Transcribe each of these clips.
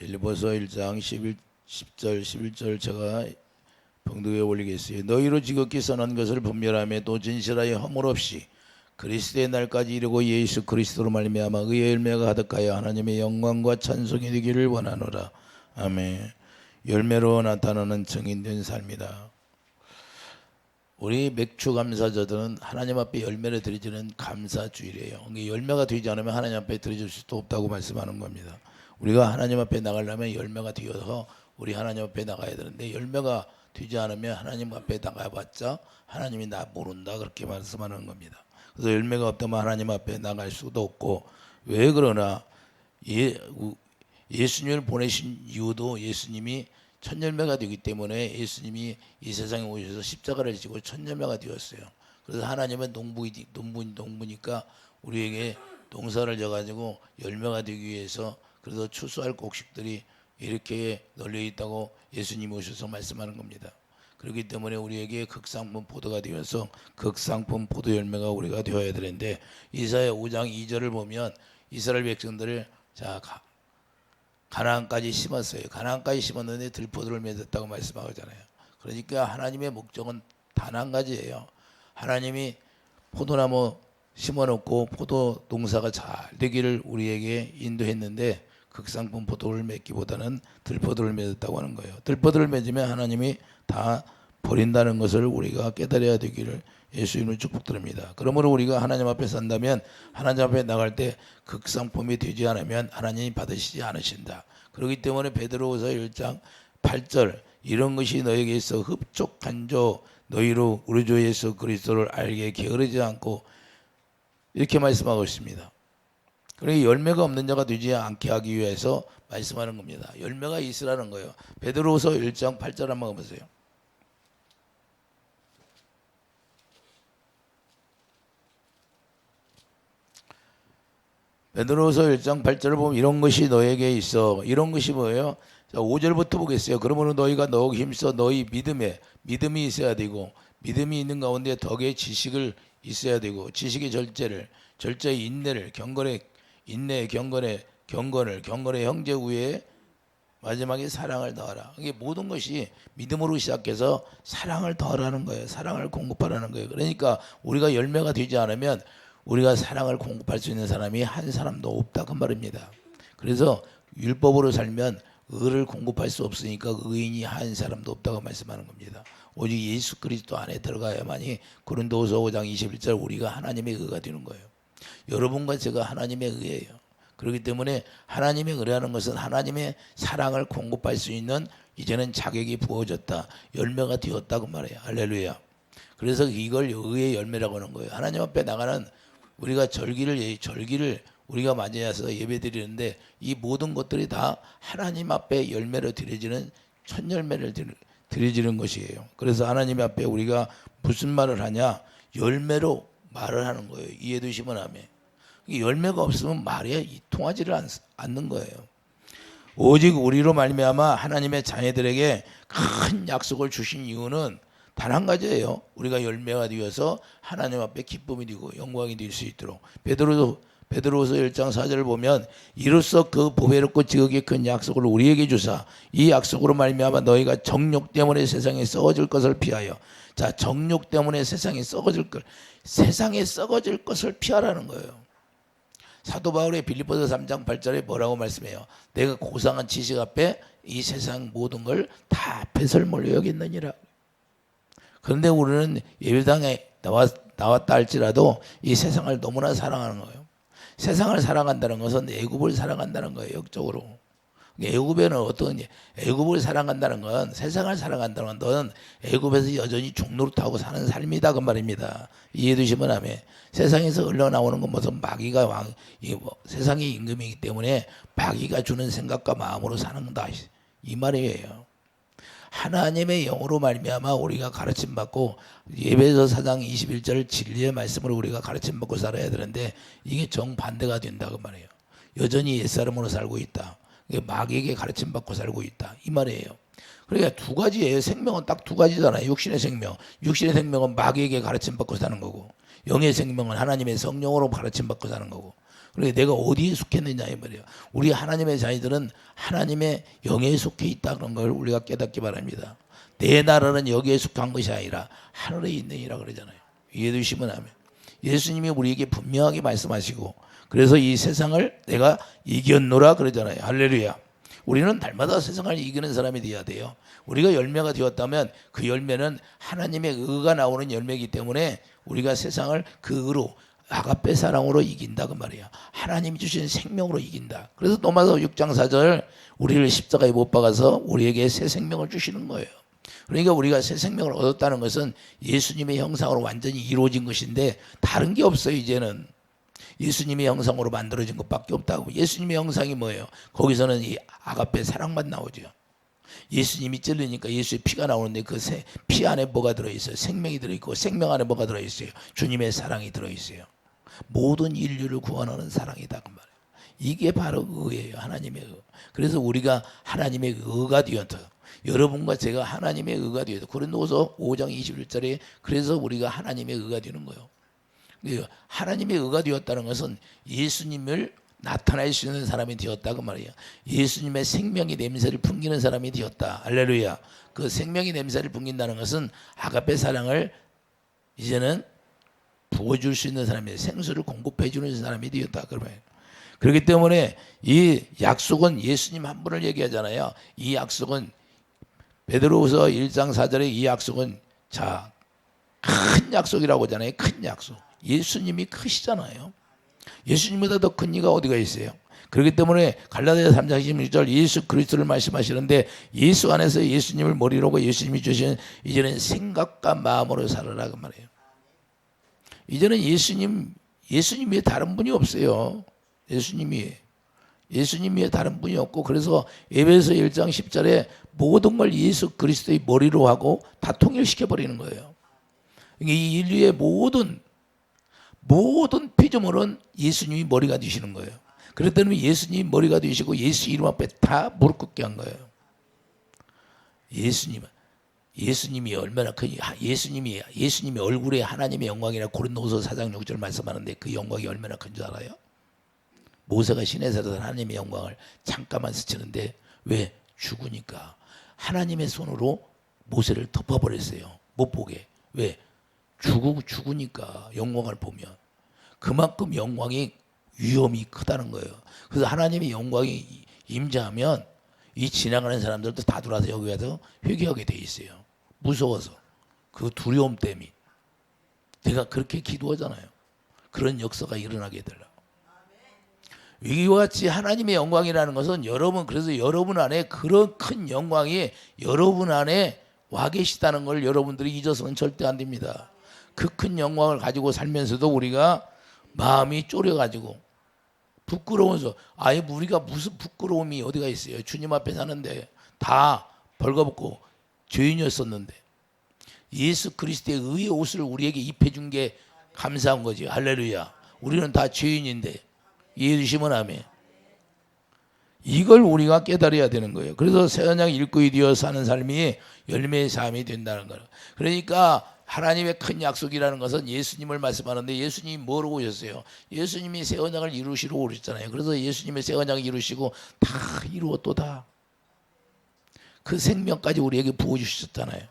빌립보서 1장 10절 11절 제가 봉독에 올리겠어요. 너희로 지극히 선한 것을 분별하며 또 진실하여 허물 없이 그리스도의 날까지 이르고 예수 그리스도로 말미암아 의의 열매가 가득하여 하나님의 영광과 찬송이 되기를 원하노라. 아멘. 열매로 나타나는 증인된 삶이다. 우리 맥주 감사자들은 하나님 앞에 열매를 드리지는 감사주일이에요. 열매가 되지 않으면 하나님 앞에 드릴 수도 없다고 말씀하는 겁니다. 우리가 하나님 앞에 나가려면 열매가 되어서 우리 하나님 앞에 나가야 되는데 열매가 되지 않으면 하나님 앞에 나가봤자 하나님이 나 모른다 그렇게 말씀하는 겁니다. 그래서 열매가 없다면 하나님 앞에 나갈 수도 없고, 왜 그러나 예수님을 보내신 이유도 예수님이 첫 열매가 되기 때문에 예수님이 이 세상에 오셔서 십자가를 지고 첫 열매가 되었어요. 그래서 하나님은 농부니까 우리에게 농사를 져가지고 열매가 되기 위해서 그래서 추수할 곡식들이 이렇게 널려 있다고 예수님이 오셔서 말씀하는 겁니다. 그렇기 때문에 우리에게 극상품 포도가 되어서 극상품 포도 열매가 우리가 되어야 되는데, 이사야 5장 2절을 보면 이스라엘 백성들을 가나안까지 심었어요. 가나안까지 심었는데 들포도를 맺었다고 말씀하잖아요. 그러니까 하나님의 목적은 단 한 가지예요. 하나님이 포도나무 심어놓고 포도 농사가 잘 되기를 우리에게 인도했는데 극상품 포도를 맺기보다는 들포도를 맺었다고 하는 거예요. 들포도를 맺으면 하나님이 다 버린다는 것을 우리가 깨달아야 되기를 예수님을 축복드립니다. 그러므로 우리가 하나님 앞에 산다면 하나님 앞에 나갈 때 극상품이 되지 않으면 하나님이 받으시지 않으신다. 그렇기 때문에 베드로후서 1장 8절 이런 것이 너에게 있어 흡족한 조 너희로 우리 주 예수 그리스도를 알게 게으르지 않고 이렇게 말씀하고 있습니다. 그러니까 열매가 없는 자가 되지 않게 하기 위해서 말씀하는 겁니다. 열매가 있으라는 거예요. 베드로후서 1장 8절 한번 보세요. 베드로후서 1장 8절을 보면 이런 것이 너에게 있어. 이런 것이 뭐예요? 자, 5절부터 보겠어요. 그러므로 너희가 더욱 힘써 너희 믿음이 있어야 되고, 믿음이 있는 가운데 덕의 지식을 있어야 되고, 지식의 절제의 인내를, 인내의 경건을 형제 우애에 마지막에 사랑을 더하라. 이게 모든 것이 믿음으로 시작해서 사랑을 더하라는 거예요. 사랑을 공급하라는 거예요. 그러니까 우리가 열매가 되지 않으면 우리가 사랑을 공급할 수 있는 사람이 한 사람도 없다 그 말입니다. 그래서 율법으로 살면 의를 공급할 수 없으니까 의인이 한 사람도 없다고 말씀하는 겁니다. 오직 예수 그리스도 안에 들어가야만이 고린도후서 5장 21절 우리가 하나님의 의가 되는 거예요. 여러분과 제가 하나님의 의예요. 그렇기 때문에 하나님의 의라는 것은 하나님의 사랑을 공급할 수 있는 이제는 자격이 부어졌다. 열매가 되었다고 말해요. 할렐루야. 그래서 이걸 의의 열매라고 하는 거예요. 하나님 앞에 나가는 우리가 절기를 우리가 맞이해서 예배드리는데 이 모든 것들이 다 하나님 앞에 열매로 드려지는 첫 열매를 드려지는 것이에요. 그래서 하나님 앞에 우리가 무슨 말을 하냐? 열매로 말을 하는 거예요. 이해되시면 아멘. 열매가 없으면 말이 통하지를 않는 거예요. 오직 우리로 말미암아 하나님의 자녀들에게 큰 약속을 주신 이유는 단 한 가지예요. 우리가 열매가 되어서 하나님 앞에 기쁨이 되고 영광이 될 수 있도록. 베드로후서 1장 4절을 보면 이로써 그 보배롭고 지극히 큰 약속을 우리에게 주사 이 약속으로 말미암아 너희가 정욕 때문에 세상에 썩어질 것을 피하여. 자, 정욕 때문에 세상에 썩어질 것을 피하라는 거예요. 사도 바울의 빌립보서 3장 8절에 뭐라고 말씀해요? 내가 고상한 지식 앞에 이 세상 모든 걸 다 배설물로 여겼느니라. 그런데 우리는 예배당에 나왔다 할지라도 이 세상을 너무나 사랑하는 거예요. 세상을 사랑한다는 것은 애굽을 사랑한다는 거예요. 역적으로. 애굽에는 애굽을 사랑한다는 건, 세상을 사랑한다는 건 너는 애굽에서 여전히 종노릇하고 사는 삶이다 그 말입니다. 이해되시면 아멘. 세상에서 흘러나오는 건 무슨 마귀가 세상의 임금이기 때문에 마귀가 주는 생각과 마음으로 사는다 이 말이에요. 하나님의 영으로 말미암아 우리가 가르침받고 예배서 4장 21절 진리의 말씀으로 우리가 가르침받고 살아야 되는데 이게 정반대가 된다고 말이에요. 여전히 옛사람으로 살고 있다. 마귀에게 가르침받고 살고 있다 이 말이에요. 그러니까 두 가지예요. 생명은 딱 두 가지잖아요. 육신의 생명은 마귀에게 가르침받고 사는 거고, 영의 생명은 하나님의 성령으로 가르침받고 사는 거고. 그러니까 내가 어디에 속했느냐 이 말이에요. 우리 하나님의 자녀들은 하나님의 영에 속해 있다 그런 걸 우리가 깨닫기 바랍니다. 내 나라는 여기에 속한 것이 아니라 하늘에 있느니라 그러잖아요. 이해되시면 하면 예수님이 우리에게 분명하게 말씀하시고 그래서 이 세상을 내가 이겼노라 그러잖아요. 할렐루야. 우리는 날마다 세상을 이기는 사람이 되어야 돼요. 우리가 열매가 되었다면 그 열매는 하나님의 의가 나오는 열매이기 때문에 우리가 세상을 그 의로 아가페 사랑으로 이긴다 그 말이야. 하나님이 주신 생명으로 이긴다. 그래서 로마서 6장 4절 우리를 십자가에 못 박아서 우리에게 새 생명을 주시는 거예요. 그러니까 우리가 새 생명을 얻었다는 것은 예수님의 형상으로 완전히 이루어진 것인데 다른 게 없어요. 이제는 예수님의 형상으로 만들어진 것밖에 없다고. 예수님의 형상이 뭐예요? 거기서는 이 아가페 사랑만 나오죠. 예수님이 찔리니까 예수의 피가 나오는데 그 피 안에 뭐가 들어있어요? 생명이 들어있고 생명 안에 뭐가 들어있어요? 주님의 사랑이 들어있어요. 모든 인류를 구원하는 사랑이다 그 말이에요. 이게 바로 의예요. 하나님의 의. 그래서 우리가 하나님의 의가 되었다. 여러분과 제가 하나님의 의가 되었다. 고린도후서 5장 21절에 그래서 우리가 하나님의 의가 되는 거예요. 하나님의 의가 되었다는 것은 예수님을 나타낼 수 있는 사람이 되었다 그 말이에요. 예수님의 생명의 냄새를 풍기는 사람이 되었다. 할렐루야. 그 생명의 냄새를 풍긴다는 것은 아가페 사랑을 이제는 부어줄 수 있는 사람이, 생수를 공급해 주는 사람이 되었다 그러면. 그렇기 때문에 이 약속은 예수님 한 분을 얘기하잖아요. 이 약속은 베드로후서 1장 4절에 이 약속은 자 큰 약속이라고 하잖아요. 큰 약속. 예수님이 크시잖아요. 예수님보다 더 큰 이가 어디가 있어요? 그렇기 때문에 갈라디아 3장 16절 예수 그리스도를 말씀하시는데 예수 안에서 예수님을 머리로 하고 예수님이 주신 이제는 생각과 마음으로 살아라 그 말이에요. 이제는 예수님 위에 다른 분이 없어요. 예수님 위에 다른 분이 없고 그래서 에베소 1장 10절에 모든 걸 예수 그리스도의 머리로 하고 다 통일시켜 버리는 거예요. 이 인류의 모든 피조물은 예수님이 머리가 되시는 거예요. 그렇기 때문에 예수님이 머리가 되시고 예수 이름 앞에 다 무릎 꿇게 한 거예요. 예수님이 얼마나 큰 예수님이 얼굴에 하나님의 영광이라 고린도후서 4장 6절 말씀하는데 그 영광이 얼마나 큰 줄 알아요? 모세가 시내에서 하나님의 영광을 잠깐만 스치는데 왜? 죽으니까 하나님의 손으로 모세를 덮어버렸어요. 못 보게. 왜? 죽으니까 영광을 보면 그만큼 영광이 위험이 크다는 거예요. 그래서 하나님의 영광이 임재하면 이 지나가는 사람들도 다 들어와서 여기 와서 회개하게 돼 있어요. 무서워서 그 두려움 때문에 내가 그렇게 기도하잖아요. 그런 역사가 일어나게 되려. 이와 같이 하나님의 영광이라는 것은 그래서 여러분 안에 그런 큰 영광이 여러분 안에 와 계시다는 걸 여러분들이 잊어서는 절대 안 됩니다. 그 큰 영광을 가지고 살면서도 우리가 마음이 졸여가지고 부끄러워서 우리가 무슨 부끄러움이 어디가 있어요. 주님 앞에 사는데 다 벌거벗고 죄인이었었는데 예수 그리스도의 의의 옷을 우리에게 입혀준 게 감사한 거지. 할렐루야. 우리는 다 죄인인데 이해해 주시면 아멘. 이걸 우리가 깨달아야 되는 거예요. 그래서 새 언약 일꾼이 되어 사는 삶이 열매의 삶이 된다는 거예요. 그러니까 하나님의 큰 약속이라는 것은 예수님을 말씀하는데 예수님이 뭐로 오셨어요? 예수님이 새 언약을 이루시러 오셨잖아요. 그래서 예수님의 새 언약을 이루시고 다 이루었도 다. 그 생명까지 우리에게 부어주셨잖아요.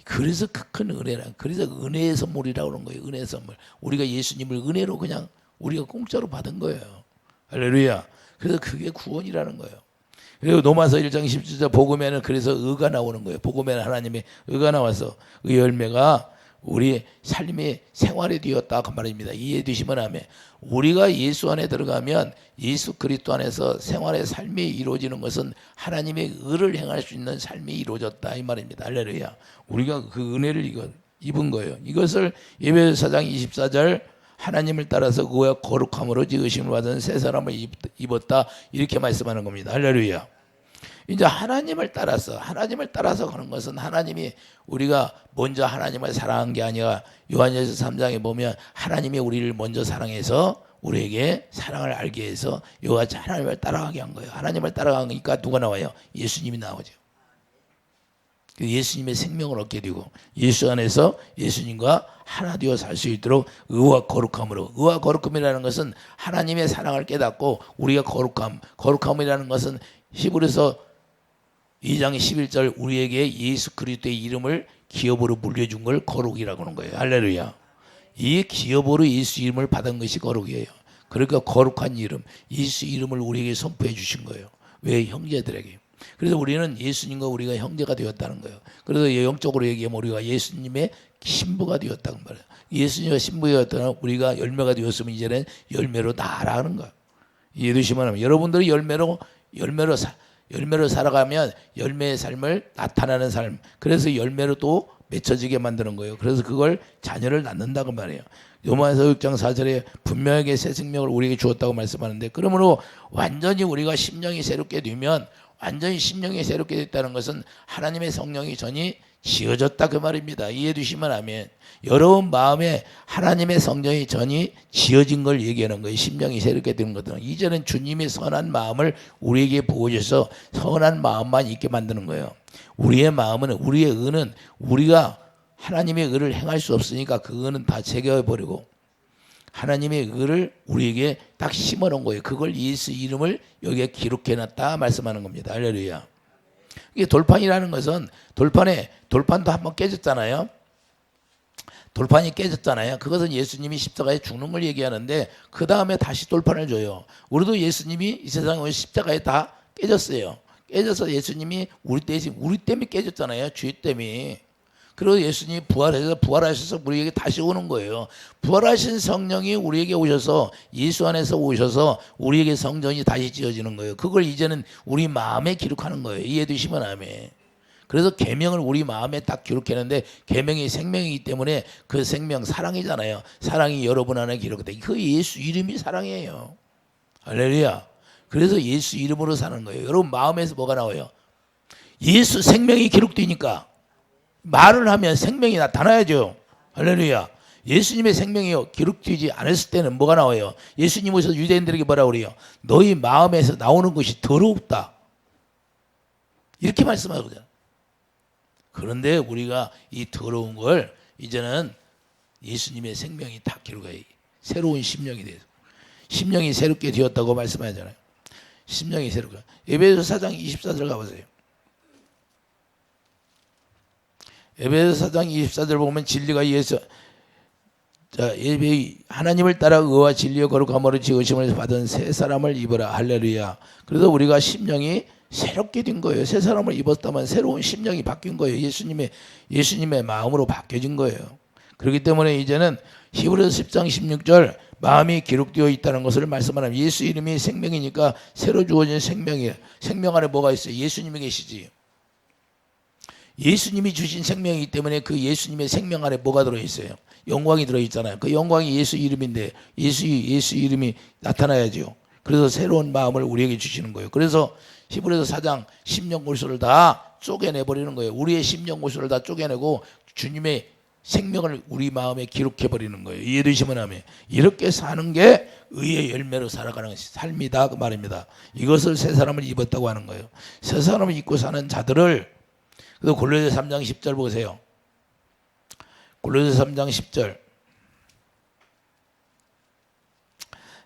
그래서 그 큰 은혜란, 그래서 은혜의 선물이라고 그러는 거예요. 은혜의 선물. 우리가 예수님을 은혜로 그냥 우리가 공짜로 받은 거예요. 할렐루야. 그래서 그게 구원이라는 거예요. 그리고 로마서 1장 17절 복음에는 그래서 의가 나오는 거예요. 복음에는 하나님의 의가 나와서 의 열매가 우리 삶의 생활이 되었다 그 말입니다. 이해해 주시면 하면 우리가 예수 안에 들어가면 예수 그리스도 안에서 생활의 삶이 이루어지는 것은 하나님의 의를 행할 수 있는 삶이 이루어졌다 이 말입니다. 할렐루야. 우리가 그 은혜를 입은 거예요. 이것을 에베소 4장 24절 하나님을 따라서 그와 거룩함으로 지으심을 받은 새 사람을 입었다 이렇게 말씀하는 겁니다. 할렐루야. 이제 하나님을 따라서 가는 것은 하나님이 우리가 먼저 하나님을 사랑한 게 아니라 요한일서 3장에 보면 하나님이 우리를 먼저 사랑해서 우리에게 사랑을 알게 해서 이와 같이 하나님을 따라가게 한 거예요. 하나님을 따라가니까 누가 나와요? 예수님이 나오죠. 예수님의 생명을 얻게 되고 예수 안에서 예수님과 하나 되어 살 수 있도록 의와 거룩함으로, 의와 거룩함이라는 것은 하나님의 사랑을 깨닫고 우리가 거룩함이라는 것은 히브리서 2장 11절 우리에게 예수 그리스도의 이름을 기업으로 물려준 걸 거룩이라고 하는 거예요. 할렐루야. 이 기업으로 예수 이름을 받은 것이 거룩이에요. 그러니까 거룩한 이름, 예수 이름을 우리에게 선포해 주신 거예요. 왜? 형제들에게. 그래서 우리는 예수님과 우리가 형제가 되었다는 거예요. 그래서 영적으로 얘기하면 우리가 예수님의 신부가 되었다는 말이에요. 예수님과 신부가 되었다면 우리가 열매가 되었으면 이제는 열매로 나아가는 거예요. 이해되시면 하면 여러분들이 열매로 살아가면 열매의 삶을 나타나는 삶, 그래서 열매로 또 맺혀지게 만드는 거예요. 그래서 그걸 자녀를 낳는다고 말해요. 요한서 6장 4절에 분명하게 새 생명을 우리에게 주었다고 말씀하는데, 그러므로 완전히 우리가 심령이 새롭게 되면, 완전히 심령이 새롭게 됐다는 것은 하나님의 성령이 전이 지어졌다 그 말입니다. 이해해 주시면 아멘. 여러분 마음에 하나님의 성령이 전이 지어진 걸 얘기하는 거예요. 심령이 새롭게 되는 것들은 이제는 주님의 선한 마음을 우리에게 보여줘서 선한 마음만 있게 만드는 거예요. 우리의 마음은, 우리의 의는, 우리가 하나님의 의를 행할 수 없으니까 그 의는 다 제거해버리고 하나님의 의를 우리에게 딱 심어놓은 거예요. 그걸 예수 이름을 여기에 기록해놨다 말씀하는 겁니다. 할렐루야. 이게 돌판이라는 것은 돌판도 한번 깨졌잖아요. 돌판이 깨졌잖아요. 그것은 예수님이 십자가에 죽는 걸 얘기하는데 그 다음에 다시 돌판을 줘요. 우리도 예수님이 이 세상에 오신 십자가에 다 깨졌어요. 깨져서 예수님이 우리 때문에 깨졌잖아요. 죄 때문에. 그리고 예수님이 부활하셔서 우리에게 다시 오는 거예요. 부활하신 성령이 우리에게 오셔서 예수 안에서 오셔서 우리에게 성전이 다시 지어지는 거예요. 그걸 이제는 우리 마음에 기록하는 거예요. 이해되시면 아멘. 그래서 계명을 우리 마음에 딱 기록했는데 계명이 생명이기 때문에 그 생명 사랑이잖아요. 사랑이 여러분 안에 기록돼. 그 예수 이름이 사랑이에요. 할렐루야. 그래서 예수 이름으로 사는 거예요. 여러분 마음에서 뭐가 나와요? 예수 생명이 기록되니까 말을 하면 생명이 나타나야죠. 할렐루야. 예수님의 생명이 기록되지 않았을 때는 뭐가 나와요? 예수님 오셔서 유대인들에게 뭐라고 그래요? 너희 마음에서 나오는 것이 더럽다. 이렇게 말씀하거든요. 그런데 우리가 이 더러운 걸 이제는 예수님의 생명이 다 기록해. 새로운 심령이 돼서. 심령이 새롭게 되었다고 말씀하잖아요. 심령이 새롭게. 에베소서 4장 24절 가보세요. 에베소서 4장 24절 보면 진리가 하나님을 따라 의와 진리와 거룩함으로 지으심을 받은 새 사람을 입으라. 할렐루야. 그래서 우리가 심령이 새롭게 된 거예요. 새 사람을 입었다면 새로운 심령이 바뀐 거예요. 예수님의 마음으로 바뀌어진 거예요. 그렇기 때문에 이제는 히브리서 10장 16절 마음이 기록되어 있다는 것을 말씀하는, 예수 이름이 생명이니까 새로 주어진 생명이에요. 생명 안에 뭐가 있어요? 예수님이 계시지. 예수님이 주신 생명이기 때문에 그 예수님의 생명 안에 뭐가 들어있어요? 영광이 들어있잖아요. 그 영광이 예수 이름인데 예수 이름이 나타나야죠. 그래서 새로운 마음을 우리에게 주시는 거예요. 그래서 히브리서 4장 심령 골수를 다 쪼개내버리는 거예요. 우리의 심령 골수를 다 쪼개내고 주님의 생명을 우리 마음에 기록해버리는 거예요. 이해되시면 하면 이렇게 사는 게 의의 열매로 살아가는 삶이다 그 말입니다. 이것을 새 사람을 입었다고 하는 거예요. 새 사람을 입고 사는 자들을, 그래서 골로새 3장 10절 보세요. 골로새 3장 10절.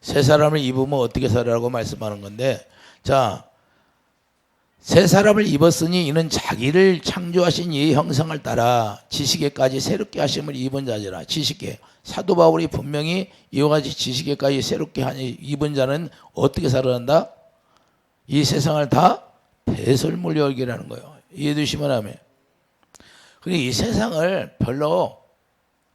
새 사람을 입으면 어떻게 살아라고 말씀하는 건데, 자, 새 사람을 입었으니 이는 자기를 창조하신 이의 형상을 따라 지식에까지 새롭게 하심을 입은 자지라. 지식에. 사도 바울이 분명히 이와 같이 지식에까지 새롭게 입은 자는 어떻게 살아간다? 이 세상을 다 배설물로 여기라는 거예요. 이해되시면 하면. 그러니까 이 세상을 별로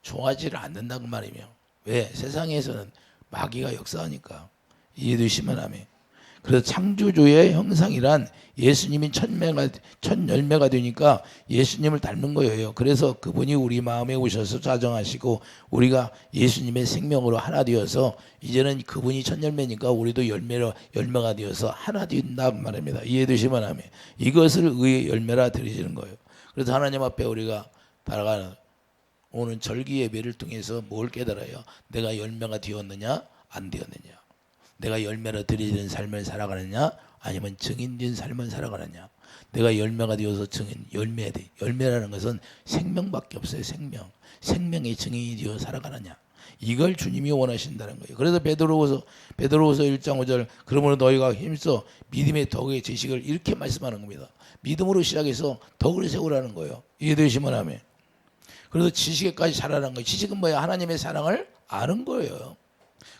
좋아하지를 않는다는 말이며. 왜? 세상에서는 마귀가 역사하니까. 이해되시면 하면. 그래서 창조주의 형상이란 예수님이 첫 열매가 되니까 예수님을 닮는 거예요. 그래서 그분이 우리 마음에 오셔서 자정하시고 우리가 예수님의 생명으로 하나 되어서 이제는 그분이 첫 열매니까 우리도 열매가 되어서 하나 된다 말입니다. 이해되시면 하면 이것을 의의 열매라 드리시는 거예요. 그래서 하나님 앞에 우리가 바라가는 오늘 절기 예배를 통해서 뭘 깨달아요? 내가 열매가 되었느냐 안 되었느냐. 내가 열매로 드려지는 삶을 살아가느냐 아니면 증인된 삶을 살아가느냐. 내가 열매가 되어서 열매야 돼. 열매라는 것은 생명밖에 없어요. 생명의 증인이 되어 살아가느냐. 이걸 주님이 원하신다는 거예요. 그래서 베드로후서 1장 5절 그러므로 너희가 힘써 믿음의 덕의 지식을 이렇게 말씀하는 겁니다. 믿음으로 시작해서 덕을 세우라는 거예요. 이해되시면 아멘. 그래서 지식에까지 자라는 거예요. 지식은 뭐야? 하나님의 사랑을 아는 거예요.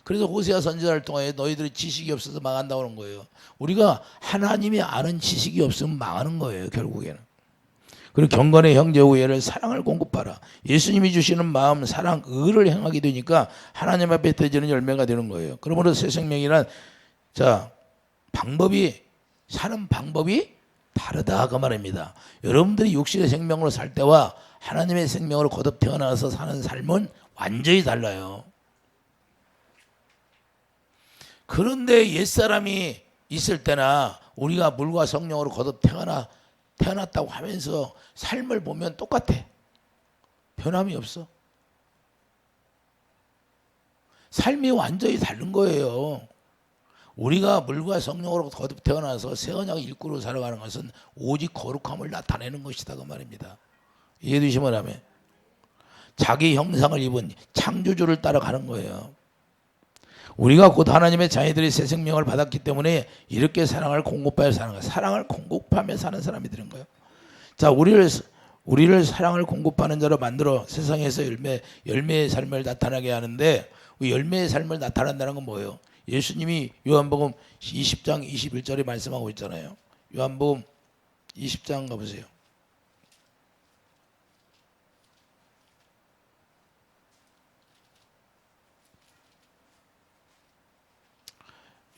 그래서 호세아 선지자를 통하여 너희들이 지식이 없어서 망한다고 하는 거예요. 우리가 하나님이 아는 지식이 없으면 망하는 거예요. 결국에는. 그리고 경건의 형제 우애를 사랑을 공급하라. 예수님이 주시는 마음, 사랑, 의를 행하게 되니까 하나님 앞에 드리는 열매가 되는 거예요. 그러므로 새 생명이란 사는 방법이 다르다 그 말입니다. 여러분들이 육신의 생명으로 살 때와 하나님의 생명으로 거듭 태어나서 사는 삶은 완전히 달라요. 그런데 옛사람이 있을 때나 우리가 물과 성령으로 거듭 태어났다고 하면서 삶을 보면 똑같아. 변함이 없어. 삶이 완전히 다른 거예요. 우리가 물과 성령으로 거듭 태어나서 새 언약 일꾼으로 살아가는 것은 오직 거룩함을 나타내는 것이다 그 말입니다. 이해되시면 아멘. 자기 형상을 입은 창조주를 따라가는 거예요. 우리가 곧 하나님의 자녀들이 새 생명을 받았기 때문에 이렇게 사랑을 공급하여 사는 거예요. 사랑을 공급하며 사는 사람이 되는 거예요. 자, 우리를 사랑을 공급하는 자로 만들어 세상에서 열매의 삶을 나타나게 하는데 열매의 삶을 나타낸다는 건 뭐예요? 예수님이 요한복음 20장 21절에 말씀하고 있잖아요. 요한복음 20장 가보세요.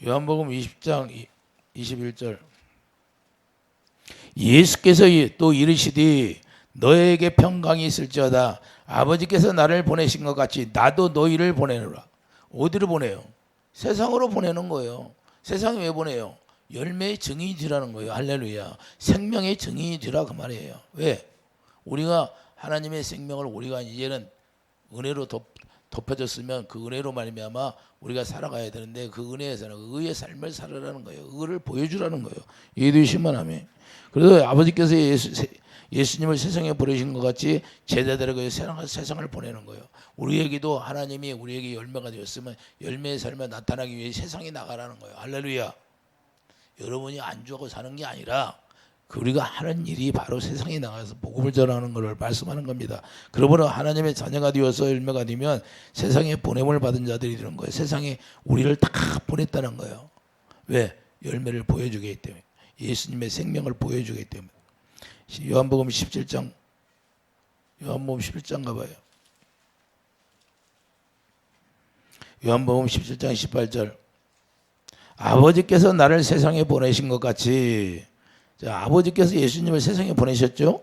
요한복음 20장 21절 예수께서 또 이르시되 너에게 평강이 있을지어다 아버지께서 나를 보내신 것 같이 나도 너희를 보내노라. 어디로 보내요? 세상으로 보내는 거예요. 세상에 왜 보내요? 열매의 증인이 되라는 거예요. 할렐루야. 생명의 증인이 되라 그 말이에요. 왜? 우리가 하나님의 생명을 우리가 이제는 은혜로 덮여졌으면 그 은혜로 말미암아 우리가 살아가야 되는데 그 은혜에서는 의의 삶을 살아라는 거예요. 의를 보여주라는 거예요. 이해되시면 아멘. 그래서 아버지께서 예수님을 세상에 보내신 것 같이 제자들에게 세상을 보내는 거예요. 우리에게도 하나님이 우리에게 열매가 되었으면 열매의 삶에 나타나기 위해 세상에 나가라는 거예요. 할렐루야. 여러분이 안주하고 사는 게 아니라 우리가 하는 일이 바로 세상에 나가서 복음을 전하는 것을 말씀하는 겁니다. 그러므로 하나님의 자녀가 되어서 열매가 되면 세상에 보냄을 받은 자들이 되는 거예요. 세상에 우리를 다 보냈다는 거예요. 왜? 열매를 보여주기 때문에. 예수님의 생명을 보여주기 때문에. 요한복음 17장 가봐요. 요한복음 17장 18절 아버지께서 나를 세상에 보내신 것 같이 자, 아버지께서 예수님을 세상에 보내셨죠.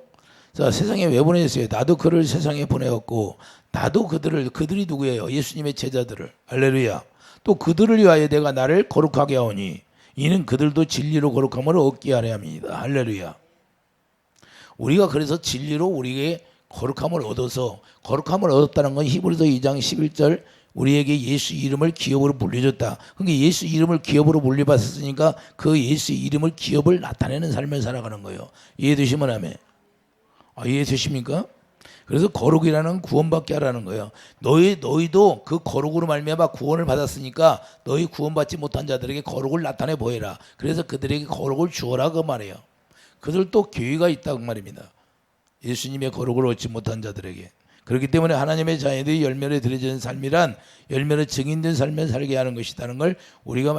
자, 세상에 왜 보내셨어요? 나도 그를 세상에 보내었고 나도 그들이 누구예요? 예수님의 제자들을. 할렐루야. 또 그들을 위하여 내가 나를 거룩하게 하오니 이는 그들도 진리로 거룩함을 얻게 하려 함이니이다. 할렐루야. 우리가 그래서 진리로 우리에게 거룩함을 얻었다는 건 히브리서 2장 11절 우리에게 예수 이름을 기업으로 물려줬다. 그러니까 예수 이름을 기업으로 물려받았으니까 그 예수 이름을 기업을 나타내는 삶을 살아가는 거예요. 이해되시면 아멘. 이해되십니까? 그래서 거룩이라는 구원받게 하라는 거예요. 너희도 그 거룩으로 말미암아 구원을 받았으니까 너희 구원받지 못한 자들에게 거룩을 나타내 보여라. 그래서 그들에게 거룩을 주어라 그 말이에요. 그들도 교회가 있다고 말입니다. 예수님의 거룩을 얻지 못한 자들에게. 그렇기 때문에 하나님의 자녀들이 열매를 드려지는 삶이란 열매로 증인된 삶을 살게 하는 것이라는 걸 우리가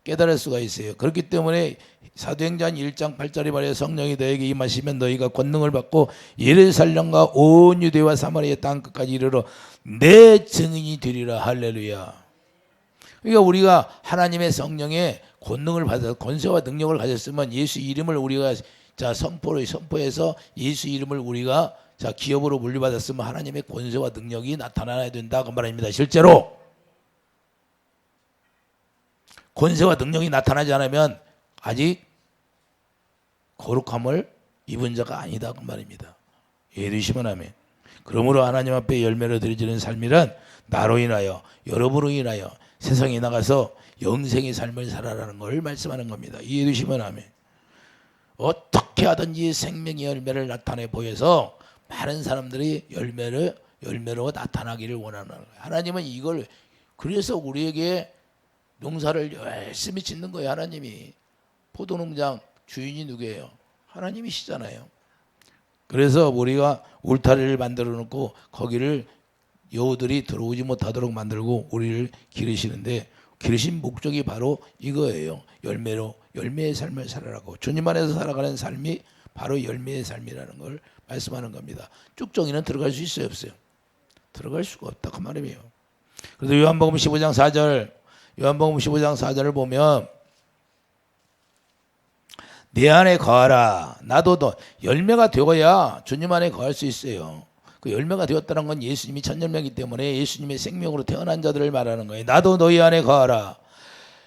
깨달을 수가 있어요. 그렇기 때문에 사도행전 1장 8절에 말해 성령이 너에게 임하시면 너희가 권능을 받고 예루살렘과 온 유대와 사마리아 땅 끝까지 이르러 내 증인이 되리라. 할렐루야. 그러니까 우리가 하나님의 성령의 권능을 받아서 권세와 능력을 가졌으면 예수 이름을 우리가 선포해서 예수 이름을 우리가 기업으로 물려받았으면 하나님의 권세와 능력이 나타나야 된다 그 말입니다. 실제로 권세와 능력이 나타나지 않으면 아직 거룩함을 입은 자가 아니다 그 말입니다. 이해되시면 아멘. 그러므로 하나님 앞에 열매를 드리는 삶이란 나로 인하여 여러분으로 인하여 세상에 나가서 영생의 삶을 살아라는 걸 말씀하는 겁니다. 이해해 주시면 아멘. 어떻게 하든지 생명의 열매를 나타내 보여서 많은 사람들이 열매로 나타나기를 원하는 거예요. 하나님은 이걸 그래서 우리에게 농사를 열심히 짓는 거예요. 하나님이 포도농장 주인이 누구예요? 하나님이시잖아요. 그래서 우리가 울타리를 만들어 놓고 거기를 여우들이 들어오지 못하도록 만들고 우리를 기르시는데 기르신 목적이 바로 이거예요. 열매의 삶을 살아라고. 주님 안에서 살아가는 삶이 바로 열매의 삶이라는 걸 말씀하는 겁니다. 쭉정이는 들어갈 수 있어요, 없어요? 들어갈 수가 없다 그 말이에요. 그래서 요한복음 15장 4절을 보면 내 안에 거하라. 나도 너 열매가 되어야 주님 안에 거할 수 있어요. 그 열매가 되었다는 건 예수님이 첫 열매이기 때문에 예수님의 생명으로 태어난 자들을 말하는 거예요. 나도 너희 안에 거하라.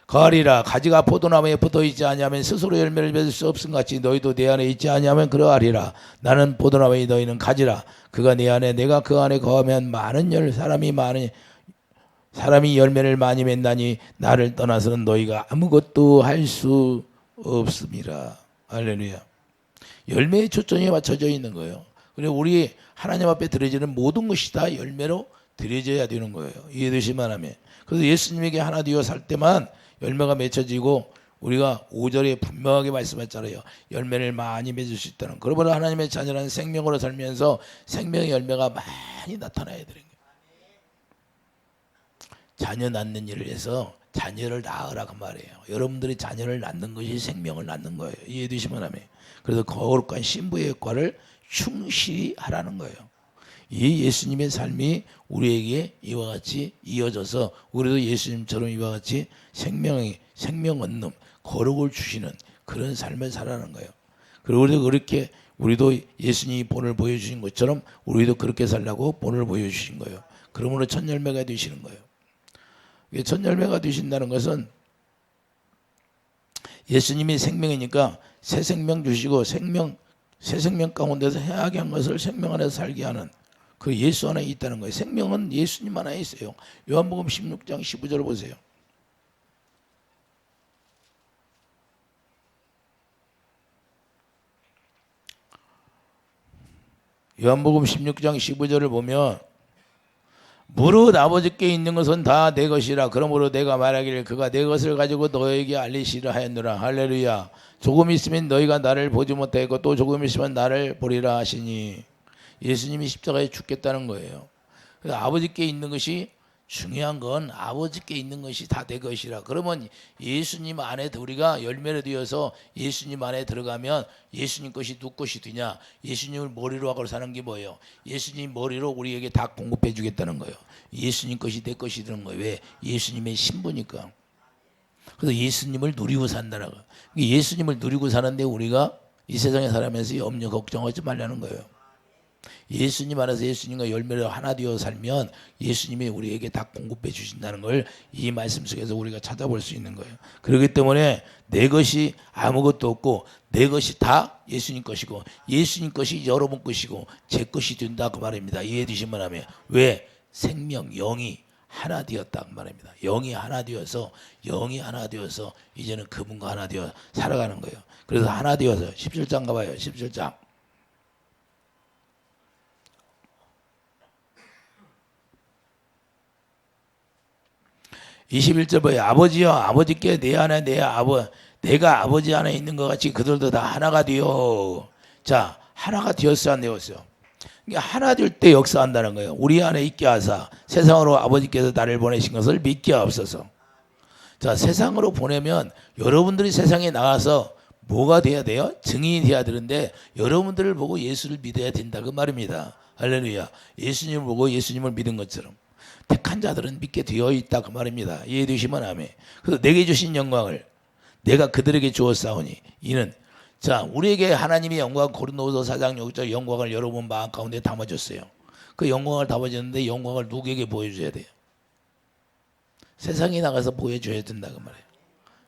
거하리라. 가지가 포도나무에 붙어 있지 아니하면 스스로 열매를 맺을 수 없음 같이 너희도 내 안에 있지 아니하면 그러하리라. 나는 포도나무에 너희는 가지라. 그가 내 안에 내가 그 안에 거하면 사람이 열매를 많이 맺나니 나를 떠나서는 너희가 아무것도 할 수 없습니다. 할렐루야. 열매의 초점이 맞춰져 있는 거예요. 그리고 우리 하나님 앞에 드려지는 모든 것이 다 열매로 드려져야 되는 거예요. 이해되시면 하면. 그래서 예수님에게 하나 되어 살 때만 열매가 맺혀지고 우리가 5절에 분명하게 말씀했잖아요. 열매를 많이 맺을 수 있다는. 그러므로 하나님의 자녀라는 생명으로 살면서 생명의 열매가 많이 나타나야 되는 거예요. 자녀 낳는 일을 해서 자녀를 낳으라 그 말이에요. 여러분들이 자녀를 낳는 것이 생명을 낳는 거예요. 이해되시면 하면. 그래서 거룩한 신부의 역할을 충실히 하라는 거예요. 이 예수님의 삶이 우리에게 이와 같이 이어져서 우리도 예수님처럼 이와 같이 생명 얻는 거룩을 주시는 그런 삶을 살아가는 거예요. 그리고 우리도 예수님이 본을 보여주신 것처럼 우리도 그렇게 살라고 본을 보여주신 거예요. 그러므로 첫 열매가 되시는 거예요. 첫 열매가 되신다는 것은 예수님이 생명이니까 새 생명 주시고 새 생명 가운데서 해하게 한 것을 생명 안에서 살게 하는 그 예수 안에 있다는 거예요. 생명은 예수님 안에 있어요. 요한복음 16장 15절 보세요. 요한복음 16장 15절을 보면 무릇 아버지께 있는 것은 다 내 것이라. 그러므로 내가 말하기를 그가 내 것을 가지고 너에게 알리시라 하였노라. 할렐루야. 조금 있으면 너희가 나를 보지 못하겠고 또 조금 있으면 나를 보리라 하시니. 예수님이 십자가에 죽겠다는 거예요. 그래서 아버지께 있는 것이 중요한 건 아버지께 있는 것이 다 내 것이라. 그러면 예수님 안에 우리가 열매를 되어서 예수님 안에 들어가면 예수님 것이 누구 것이 되냐? 예수님을 머리로 하고 사는 게 뭐예요? 예수님 머리로 우리에게 다 공급해 주겠다는 거예요. 예수님 것이 내 것이 되는 거예요. 왜? 예수님의 신부니까. 그래서 예수님을 누리고 산다라고. 예수님을 누리고 사는데 우리가 이 세상에 살면서 염려 걱정하지 말라는 거예요. 예수님 안에서 예수님과 열매를 하나 되어 살면 예수님이 우리에게 다 공급해 주신다는 걸 이 말씀 속에서 우리가 찾아볼 수 있는 거예요. 그렇기 때문에 내 것이 아무것도 없고 내 것이 다 예수님 것이고 예수님 것이 여러분 것이고 제 것이 된다 그 말입니다. 이해되시면 하면. 왜? 생명 영이 하나 되었다 그 말입니다. 영이 하나 되어서 이제는 그분과 하나 되어 살아가는 거예요. 그래서 하나 되어서 17장 가봐요. 17장 21절 보여. 아버지여 아버지께 내 안에 내가 아버지 안에 있는 것 같이 그들도 다 하나가 되어. 자, 하나가 되었어 안 되었어? 하나 될 때 역사한다는 거예요. 우리 안에 있게 하사 세상으로 아버지께서 나를 보내신 것을 믿게 하옵소서. 자, 세상으로 보내면 여러분들이 세상에 나가서 뭐가 돼야 돼요? 증인이 돼야 되는데 여러분들을 보고 예수를 믿어야 된다 그 말입니다. 할렐루야. 예수님을 보고 예수님을 믿은 것처럼 택한 자들은 믿게 되어 있다 그 말입니다. 이해되시면 아멘. 그래서 내게 주신 영광을 내가 그들에게 주었사오니 이는. 자, 우리에게 하나님의 영광 고린도후서 4장 6절 영광을 여러분 마음 가운데 담아줬어요. 그 영광을 담아줬는데 영광을 누구에게 보여줘야 돼요? 세상에 나가서 보여줘야 된다 그 말이에요.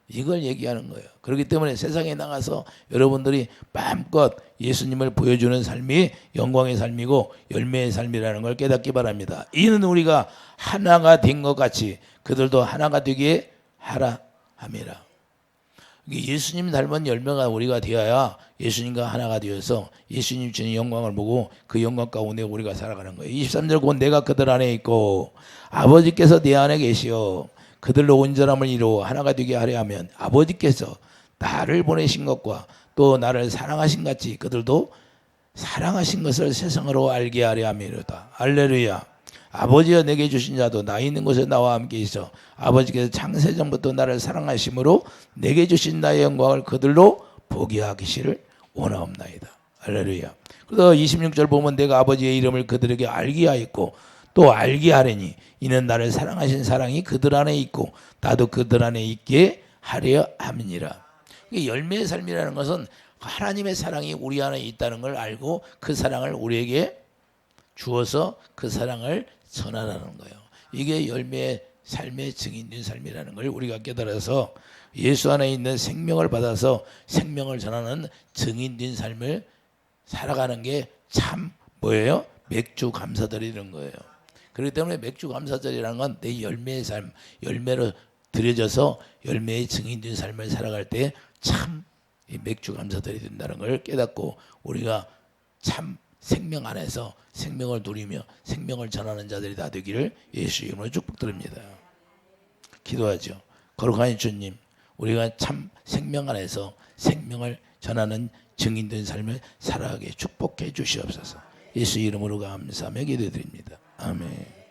이걸 얘기하는 거예요. 그렇기 때문에 세상에 나가서 여러분들이 마음껏 예수님을 보여주는 삶이 영광의 삶이고 열매의 삶이라는 걸 깨닫기 바랍니다. 이는 우리가 하나가 된 것 같이 그들도 하나가 되게 하라 함이라. 예수님 닮은 열매가 우리가 되어야 예수님과 하나가 되어서 예수님 주는 영광을 보고 그 영광 가운데 우리가 살아가는 거예요. 23절 곧 내가 그들 안에 있고 아버지께서 내 안에 계시어 그들로 온전함을 이루어 하나가 되게 하려 하면 아버지께서 나를 보내신 것과 또 나를 사랑하신 같이 그들도 사랑하신 것을 세상으로 알게 하려 함이로다. 할렐루야. 아버지여 내게 주신 자도 나 있는 곳에 나와 함께 있어 아버지께서 창세전부터 나를 사랑하심으로 내게 주신 나의 영광을 그들로 보게 하기를 원하옵나이다. 할렐루야. 그래서 26절 보면 내가 아버지의 이름을 그들에게 알게 하였고 또 알게 하려니 이는 나를 사랑하신 사랑이 그들 안에 있고 나도 그들 안에 있게 하려 함이니라. 열매의 삶이라는 것은 하나님의 사랑이 우리 안에 있다는 걸 알고 그 사랑을 우리에게 주어서 그 사랑을 전하라는 거예요. 이게 열매의 삶의 증인된 삶이라는 걸 우리가 깨달아서 예수 안에 있는 생명을 받아서 생명을 전하는 증인된 삶을 살아가는 게 참 뭐예요? 맥주 감사드리는 거예요. 그렇기 때문에 맥주 감사절이라는 건 내 열매의 삶, 열매로 들여져서 열매의 증인된 삶을 살아갈 때 참 맥주 감사절이 된다는 걸 깨닫고 우리가 참 생명 안에서 생명을 누리며 생명을 전하는 자들이 다 되기를 예수 이름으로 축복드립니다. 기도하죠. 거룩하신 주님, 우리가 참 생명 안에서 생명을 전하는 증인된 삶을 살아가게 축복해 주시옵소서. 예수 이름으로 감사하며 기도드립니다. 아멘.